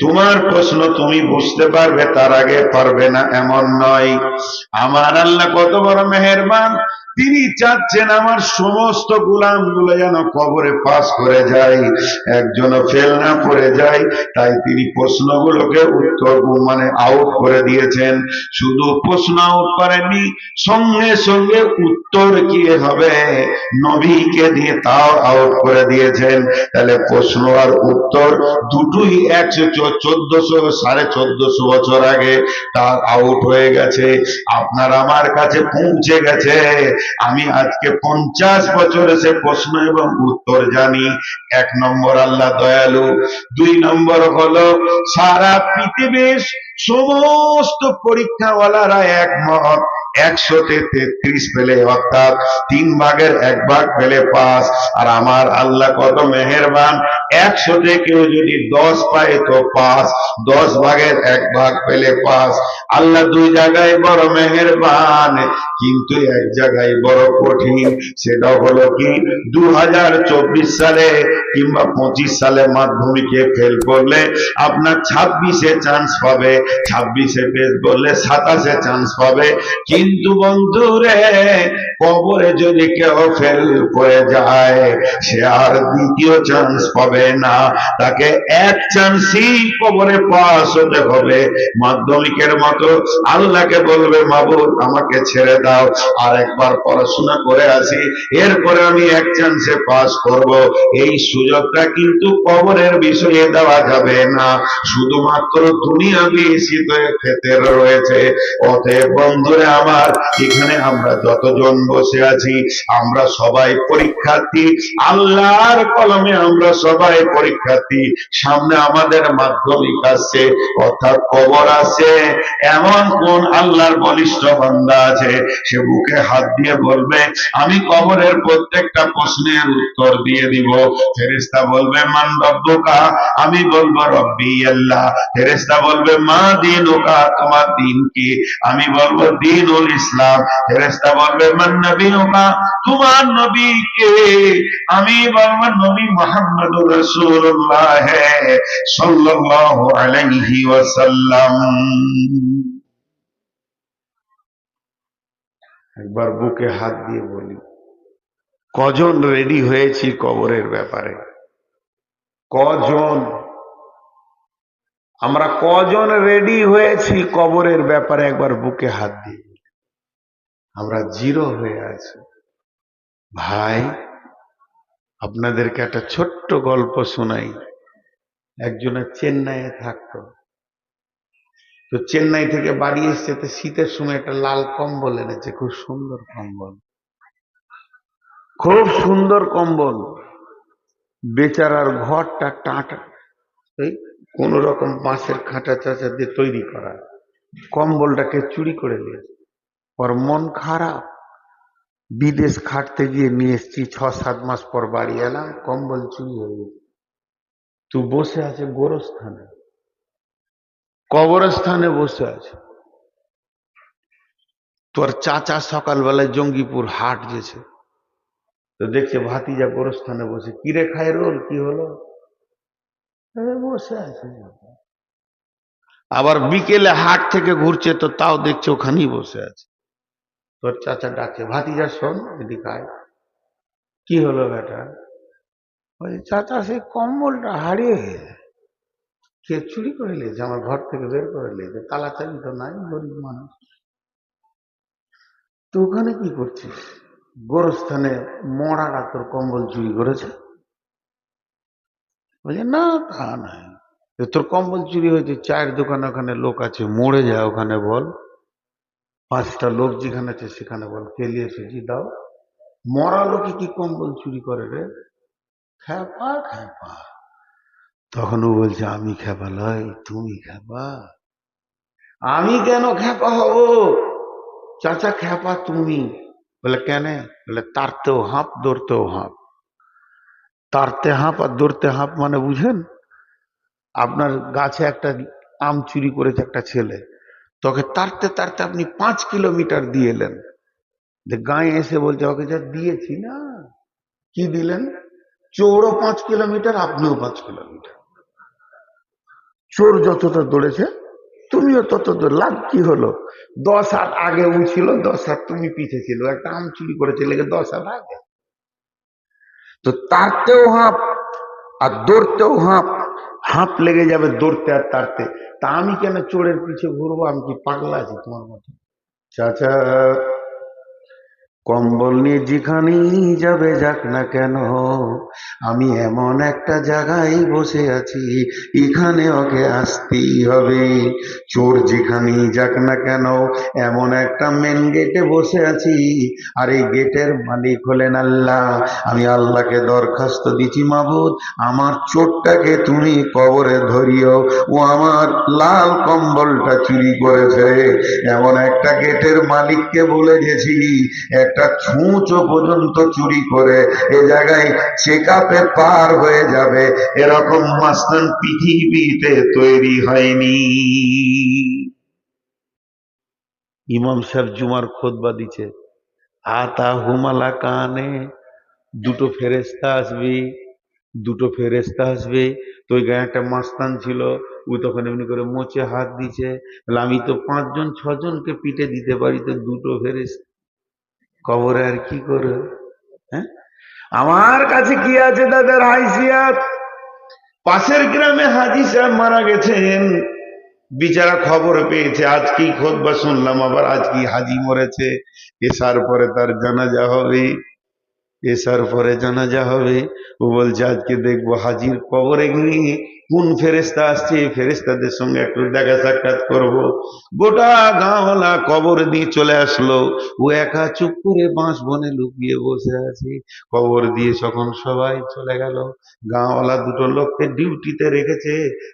তোমার প্রশ্ন তুমি বুঝতে পারবে, তার আগে পারবে না এমন নয়। আমার আল্লাহ কত বড় মেহেরবান, তিনি চাচ্ছেন আমার সমস্ত গোলামগুলো যেন কবরে পাস করে যায়, একজনও ফেল না করে যায়। তাই তিনি প্রশ্নগুলোকে উত্তর মানে আউট করে দিয়েছেন। শুধু প্রশ্ন আউট করেননি, সঙ্গে সঙ্গে উত্তর কি হবে নবীকে দিয়ে তাও আউট করে দিয়েছেন। তাহলে প্রশ্ন আর উত্তর দুটোই 1450 বছর আগে তার আউট হয়ে গেছে, আপনার আমার কাছে পৌঁছে গেছে। আমি আজকে 50 বছর সে প্রশ্ন এবং উত্তর জানি। 1 নম্বর আল্লাহ দয়ালু, 2 নম্বর হলো সারা পৃথিবীর সমস্ত পরীক্ষাওয়ালারা একমত 100তে 33 পেলে অর্থাৎ 3/1 পেলে পাস। আর আমার আল্লাহ কত মেহেরবান, 100তে কেউ যদি 10 পায় তো পাস, 10/1 পেলে পাস। আল্লাহ 2 জায়গায় বড় মেহেরবান, কিন্তু 1 জায়গায় বড় কঠিন। সেটা হলো কি, 2024 সালে কিংবা 25 সালে মাধ্যমিকে ফেল করলে আপনার 26-এ চান্স পাবে, 26-এ ফেল করলে 27-এ চান্স পাবে। কিন্তু বন্ধুরে, কবরে যদি কেউ ফেল করে যায় সে আর দ্বিতীয় চান্স পাবে না, তাকে 1 চান্সই কবরে পাস হতে হবে। মাধ্যমিকের মতো আল্লাহকে বলবে, মাবুদ আমাকে ছেড়ে দাও, আর একবার পড়াশোনা করে আসি, এরপরে আমি 1 চান্সে পাস করব। এই সুযোগটা কিন্তু কবরের বিষয়ে দেওয়া যাবে না, শুধুমাত্র দুনিয়াবি ক্ষেত্রে রয়েছে। অতএব বন্ধুরা আমার, এখানে আমরা যতজন বসে আছি আমরা সবাই পরীক্ষার্থী, আল্লাহর কলমে আমরা সবাই পরীক্ষার্থী। সামনে আমাদের মাধ্যমিক আসছে, অর্থাৎ কবর আছে। এমন কোন আল্লাহর বলিষ্ঠ বান্দা আছে সে বুকে হাত দিয়ে বলবে আমি কবরের প্রত্যেকটা প্রশ্নের উত্তর দিয়ে দিব? ফেরেশতা বলবে মান রব্বুকা, আমি বলবো রব্বি আল্লাহ। ফেরেশতা বলবে মা দীনুকা, তোমার দিন কি? আমি বলবো দীনুল ইসলাম। ফেরেশতা বলবে মান নবিয়ুকা, তোমার নবী কে? আমি বলবো নবী মুহাম্মদুর রাসূলুল্লাহ সাল্লাল্লাহু আলাইহি ওয়াসাল্লাম। একবার বুকে হাত দিয়ে বলি, কজন রেডি হয়েছি কবরের ব্যাপারে? কজন? আমরা কজন রেডি হয়েছি কবরের ব্যাপারে? একবার বুকে হাত দিয়ে। আমরা জিরো হয়ে আছি। ভাই, আপনাদেরকে একটা ছোট্ট গল্প শোনাই। একজনের চেন্নাইয়ে থাকতো, তো চেন্নাই থেকে বাড়ি এসছে, তো শীতের সময় একটা লাল কম্বল এনেছে, খুব সুন্দর কম্বল, খুব সুন্দর কম্বল। বেচারার ঘরটা টাটা, এই কোন রকম বাঁশের খাঁচা চাচা দিয়ে তৈরি করা, কম্বলটাকে চুরি করে নিয়েছে। ওর মন খারাপ, বিদেশ খাটতে গিয়ে নিয়ে এসছি, 6-7 মাস পর বাড়ি এলাম, কম্বল চুরি হয়ে গেছে। তুই বসে আছে গোরস্থানে, কবরস্থানে বসে আছে। তোর চাচা সকালবেলায় জঙ্গিপুর হাট গেছে, তো দেখছে ভাতিজা গোরস্থানে বসে, কিরে খায় রোল, কি হলো? বসে আছে। আবার বিকেলে হাট থেকে ঘুরছে, তো তাও দেখছে ওখানেই বসে আছে। তোর চাচা ডাকে, ভাতিজা শোন এদিকে আয়। কি হলো বেটা? ওই চাচা সেই কম্বলটা হারিয়ে গেছে, কে চুরি করে নিয়েছে, আমার ঘর থেকে বের করে নিয়েছে, তালা চাবি তো নাই, গরিব মানুষ। তো ওখানে কি করছিস? গোরস্থানে মরারা তোর কম্বল চুরি করেছে? বলছে না, তা নাই। তো তোর কম্বল চুরি হয়েছে, চায়ের দোকানে ওখানে লোক আছে, মরে যায় ওখানে বল। 5টা লোক যেখানে আছে সেখানে বল, কে লিয়েছে জি দাও। মরা লোকে কি কম্বল চুরি করে রে? খ্যাপা খ্যাপা। তখন ও বলছে আমি খ্যাপা লয়, তুমি খ্যাপা। আমি কেন খ্যাপা হব? চাচা খ্যাপা তুমি। বলে কেন? বলে তারতেও হাঁপ, দৌড়তেও হাঁপ। তারতে হাঁপ আর দৌড়তে হাঁপ মানে বুঝেন? আপনার গাছে একটা আম চুরি করেছে একটা ছেলে, তোকে তাড়তে তাড়তে আপনি 5 কিলোমিটার দিয়ে এলেন, যে গায়ে এসে বলছে ওকে যা দিয়েছি না। কি দিলেন? চোরও 5 কিলোমিটার, আপনিও 5 কিলোমিটার। চোর যতটা দৌড়েছে তুমিও তত দৌড়, লাভ কি হলো? 10 হাত আগে ও ছিল, 10 হাত তুমি পিছে ছিল, একটা আম চুরি করেছে লেগে 10 হাত আগে। তো তাড়তেও হাঁপ আর দৌড়তেও হাঁপ, হাঁপ লেগে যাবে দৌড়তে আর তাড়তে। তা আমি কেন চোরের পিছে ঘুরবো? আমি কি পাগলা আছি তোমার মতো? চাচা, কম্বল নিয়ে যেখানেই যাবে যাক না কেন, আমি এমন একটা জায়গায় বসে আছি, এখানে ওকে আসতেই হবে। চোর যেখানেই যাক না কেন, এমন একটা মেন গেটে বসে আছি, আর এই গেটের মালিক হলেন আল্লাহ। আমি আল্লাহকে দরখাস্ত দিচ্ছি, মাবুদ আমার চোরটাকে তুমি কবরে ধরিও, ও আমার লাল কম্বলটা চুরি করেছে। এমন একটা গেটের মালিককে বলে গেছি, একটা ছুঁচো পর্যন্ত চুরি করে এ জায়গায় চেকআপে পার হয়ে যাবে, এরকম মাস্তান পৃথিবীতে তৈরি হয়নি। ইমাম সাহেব জুমার খুতবা দিচ্ছে, আতা হুমালা কানে, দুটো ফেরেস্তা আসবে, দুটো ফেরেস্তা আসবে। তো ওই গায়ে একটা মাস্তান ছিল, ও তখন এমনি করে মোচে হাত দিছে, বলে আমি তো 5জন 6জনকে পিটে দিতে পারি, তো দুটো ফেরেস্তা কবরে আর কি করে? হ্যাঁ, আমার কাছে কি আছে তাদের হাইসিয়াত? পাশের গ্রামে হাজি সাহেব মারা গেছেন, বিচারা খবর পেয়েছে, আজকেই খুতবা শুনলাম, আবার আজকে হাজি মরেছে, এসার পরে তার জানাজা হবে, এসার পরে জানাজা হবে। ও বলছে আজকে দেখবো হাজির কবরে গিয়ে কোন ফেরেস্তা আসছে, ফেরেস্তাদের সঙ্গে একটু দেখা সাক্ষাৎ করব। গোটা গাঁওয়ালা কবর দিয়ে চলে আসলো, ও একা চুপ করে বাঁশ বনে লুকিয়ে বসে আছে। কবর দিয়ে যখন সবাই চলে গেল, গাঁওয়ালা দুটো লোককে ডিউটিতে রেখেছে,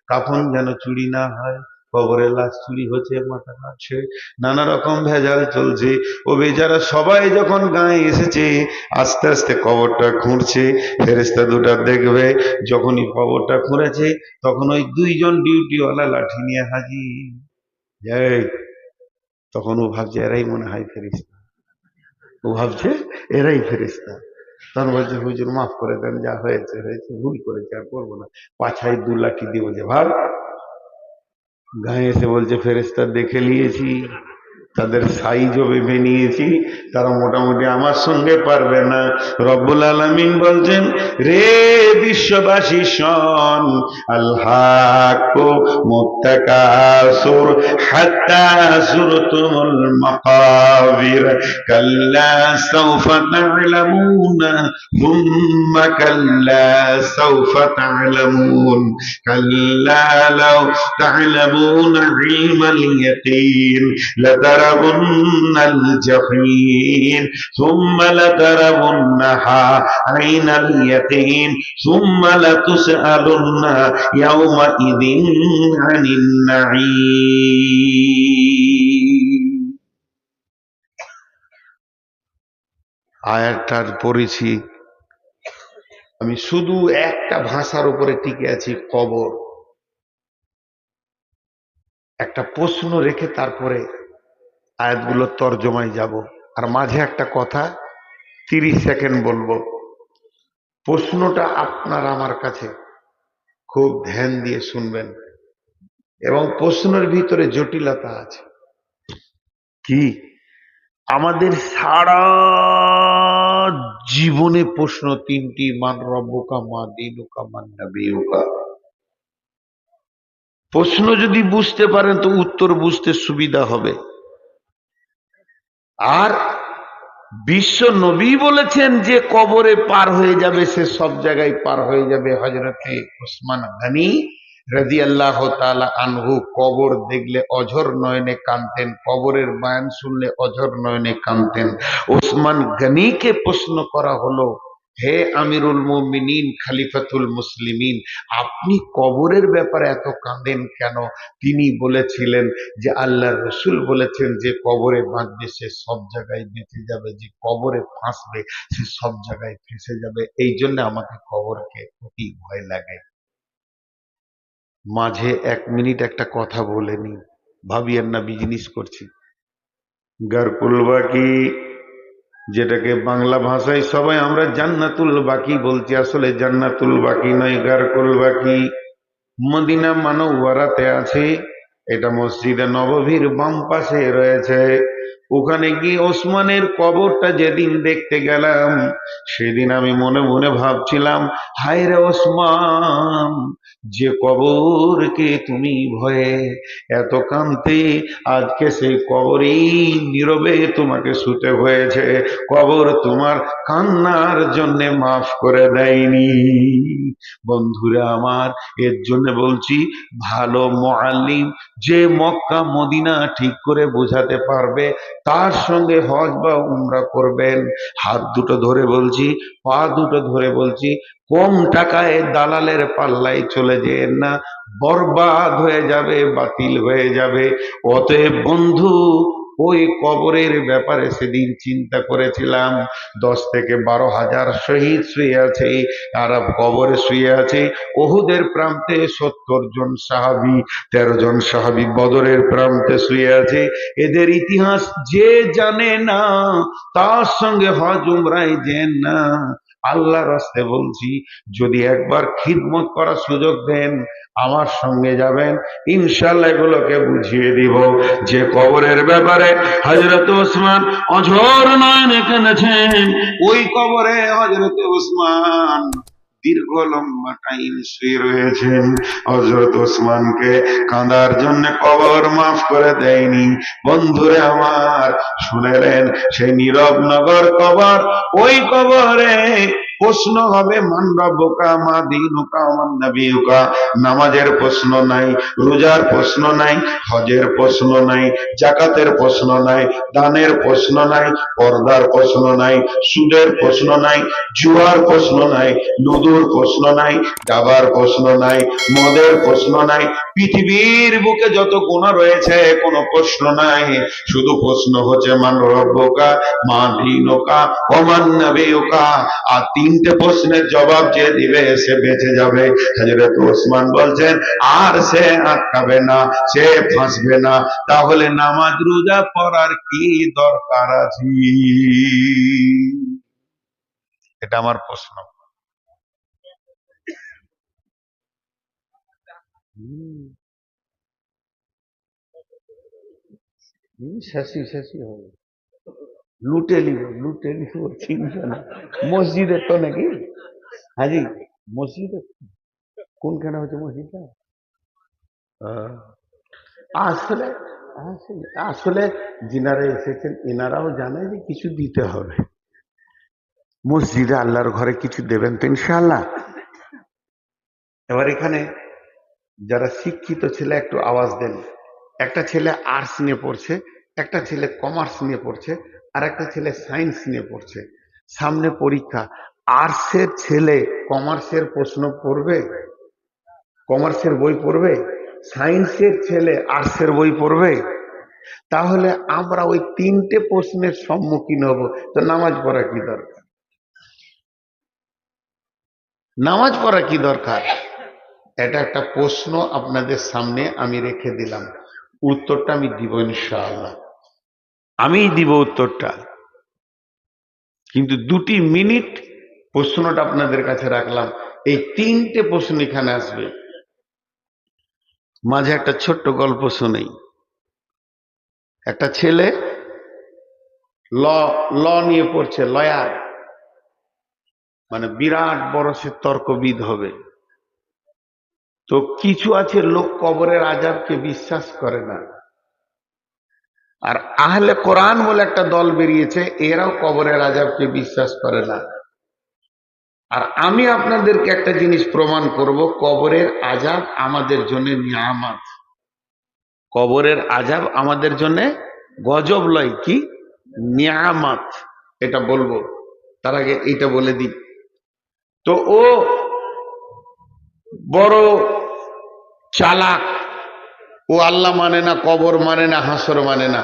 কাফন যেন চুরি না হয়। কবরে লাশ চুরি হচ্ছে, মাথা কাটছে, নানা রকম ভেজাল চলছে। ও বেচারা সবাই যখন গায়ে এসেছে, আস্তে আস্তে কবরটা খুঁড়ছে, ফেরেস্তা দুটা দেখবে। যখনই কবরটা খুঁড়েছে, তখন ওই 2জন ডিউটিওয়ালা লাঠি নিয়ে হাজির। এই, তখন ও ভাবছে এরাই মনে হয় ফেরেস্তা, ও ভাবছে এরাই ফেরেস্তা। তখন বলছে হুজুর মাফ করে দেন, যা হয়েছে হয়েছে, ভুল করেছে, আর করবো না। পাছায় 2 লাঠি দিয়ে বলছে ভাব। গায়ে এসে বলছে ফেরেস্তা দেখে নিয়েছি, তাদের সাইজও ভেবে নিয়েছি, তারা মোটামুটি আমার সঙ্গে পারবে না। রব্বুল আলামিন বলছেন, রে বিশ্ববাসী শোন, আলহাকু মুত্তাকাসুর হাত্তা যুরতুমুল মাকাবির, কাল্লা সাওফা তা'লামুনা থুম্মা কাল্লা সাওফা তা'লামুন, কাল্লা লাউ তা'লামুনা ইলমাল ইয়াকিন لترون الجحيم ثم لترونها عين اليقين ثم لتسألن يومئذ عن النعيم। আয়াতটার পড়েছি আমি, শুধু একটা ভাষার উপরে টিকে আছি, কবর। একটা প্রশ্ন রেখে তারপরে আয়াতগুলো তর্জমায় যাব, আর মাঝে একটা কথা 30 সেকেন্ড বলবো। প্রশ্নটা আপনার আমার কাছে খুব ধ্যান দিয়ে শুনবেন, এবং প্রশ্নের ভিতরে জটিলতা আছে। কি? আমাদের সারা জীবনে প্রশ্ন 3টি, মান রব্বুকা, মা দীনুকা, মান নাবিয়ুকা। প্রশ্ন যদি বুঝতে পারেন তো উত্তর বুঝতে সুবিধা হবে। আর বিশ্ব নবী বলেছেন যে কবরে পার হয়ে যাবে, সে সব জায়গায় পার হয়ে যাবে। হযরতে ওসমান গনি রাদিয়াল্লাহু তাআলা আনহু কবর দেখলে অঝর নয়নে কাঁদতেন, কবরের বয়ান শুনলে অঝর নয়নে কাঁদতেন। ওসমান গনিকে প্রশ্ন করা হলো, হে আমিরুল মুমিনিন খলিফাতুল মুসলিমিন, আপনি কবরের ব্যাপারে এত কাঁদেন কেন? তিনি বলেছিলেন যে আল্লাহর রসুল বলেছেন যে কবরে বাঁধবে সে সব জায়গায় বেঁচে যাবে, যে কবরে ফাঁসবে সে সব জায়গায় ফেঁসে যাবে, এই জন্য আমাকে কবরকে অতি ভয় লাগে। মাঝে 1 মিনিট একটা কথা বলে নি, ভাবিয়েন না বিজনেস করছি। গারকুল বাকি, যেটাকে বাংলা ভাষায় সবাই আমরা জান্নাতুল বাকি বলছি, আসলে জান্নাতুল বাকি নয়, গারকুল বাকি। মদিনা মানওয়ারাতে আছে, এটা মসজিদে নববীর বাম পাশে রয়েছে। ওখানে গিয়ে ওসমানের কবরটা যেদিন দেখতে গেলাম, সেদিন আমি মনে মনে ভাবছিলাম, হায় রে ওসমান, যে কবরকে তুমি ভয়ে এত কাঁদতে, আজকে সেই কবরই নীরবে তোমাকে শুতে হয়েছে, কবর তোমার কান্নার জন্যে মাফ করে দেয়নি। বন্ধুরা আমার, এর জন্য বলছি, ভালো মুআল্লিম যে মক্কা মদিনা ঠিক করে বোঝাতে পারবে, তার সঙ্গে হজ বা উমরা করবেন। হাত দুটো ধরে বলছি, পা দুটো ধরে বলছি, কম টাকায় দালালের পাল্লায় চলে যেন না, বরবাদ হয়ে যাবে, বাতিল হয়ে যাবে। অতএব বন্ধু, ওই কবরের ব্যাপারে সেদিন চিন্তা করেছিলাম, 10 থেকে 12 হাজার শহীদ শুয়ে আছে, আরব কবরে শুয়ে আছে। ওহুদের প্রান্তে 70 জন সাহাবী, 13 জন সাহাবী বদরের প্রান্তে শুয়ে আছে। এদের ইতিহাস যে জানে না, তার সঙ্গে হজ উমরায় যেন না। আল্লাহর রাস্তে বলছি, যদি একবার খিদমত করার সুযোগ দেন, আমার সঙ্গে যাবেন, ইনশাআল্লাহ এগুলোকে বুঝিয়ে দিব। যে কবরের ব্যাপারে হযরত ওসমান অঝোর নয়নে কেঁদেছেন, ওই কবরে হযরত ওসমান দীর্ঘ লম্বা টাইম শুয়ে রয়েছেন। হযরত ওসমানকে কাঁদার জন্য কবর মাফ করে দেয়নি। বন্ধুরে আমার, শুনেলেন সেই নীরব নগর কবর, ওই কবরে প্রশ্ন হবে, মান রব্বুকা মা দীনুকা মান নবিয়ুকা। নামাজের প্রশ্ন নাই, রোজার প্রশ্ন নাই, হজের প্রশ্ন নাই, জাকাতের প্রশ্ন নাই, দানের প্রশ্ন নাই, পর্দার প্রশ্ন নাই, সুদের প্রশ্ন নাই, জুয়ার প্রশ্ন নাই, লুদুর প্রশ্ন নাই, দাবার প্রশ্ন নাই, মদের প্রশ্ন নাই, পৃথিবীর বুকে যত গুনাহ রয়েছে কোনো প্রশ্ন নাই। শুধু প্রশ্ন হচ্ছে মান রব্বুকা মা দীনুকা ওয়া মান নবিয়ুকা। আর 3টে প্রশ্নের জবাব যে দিবে সে বেঁচে যাবে। হযরত ওসমান বলছেন, আর সে আটকাবে না, সে ফাঁসবে না। তাহলে নামাজ রোজা পড়ার কি দরকার আছে? এটা আমার প্রশ্ন। শেষই শেষই হবে, লুটে নিব, লুটে নিব, চিন্তা না। মসজিদের তো নাকি হাজি, মসজিদে কোনখানে হচ্ছে মসজিদটা? আহ, আসলে আসলে আসলে যিনারা এসেছেন এনারাও জানে যে কিছু দিতে হবে। মসজিদে আল্লাহর ঘরে কিছু দেবেন তো ইনশাআল্লাহ। এবার এখানে যারা শিক্ষিত ছেলে একটু আওয়াজ দেন। একটা ছেলে আর্টস নিয়ে পড়ছে, একটা ছেলে কমার্স নিয়ে পড়ছে, আর একটা ছেলে সায়েন্স নিয়ে পড়ছে। সামনে পরীক্ষা, আর্টসের ছেলে কমার্সের প্রশ্ন পড়বে, কমার্সের বই পড়বে, সায়েন্সের ছেলে আর্টসের বই পড়বে? তাহলে আমরা ওই 3টে প্রশ্নের সম্মুখীন হব। তো নামাজ পড়া কি দরকার? নামাজ পড়া কি দরকার? এটা একটা প্রশ্ন আপনাদের সামনে আমি রেখে দিলাম, উত্তরটা আমি দিব ইনশাআল্লাহ, আমিই দিব উত্তরটা। কিন্তু 2টি মিনিট প্রশ্নটা আপনাদের কাছে রাখলাম। এই 3টে প্রশ্ন এখানে আসবে। মাঝে একটা ছোট্ট গল্প শুনেই। একটা ছেলে ল ল নিয়ে পড়ছে, লয়ার, মানে বিরাট বড় সে তর্কবিদ হবে। তো কিছু আছে লোক কবরের আযাবকে বিশ্বাস করে না। আর আহলে কোরআন বলে একটা দল বেরিয়েছে, এরাও কবরের আযাবকে বিশ্বাস করে না। আর আমি আপনাদেরকে একটা জিনিস প্রমাণ করব, কবরের আযাব আমাদের জন্য নিয়ামত। কবরের আযাব আমাদের জন্য গজব লয়, কি নিয়ামত, এটা বলবো। তার আগে এইটা বলে দিই, তো ও বড় চালাক, ও আল্লাহ মানে না, কবর মানে না, হাসর মানে না।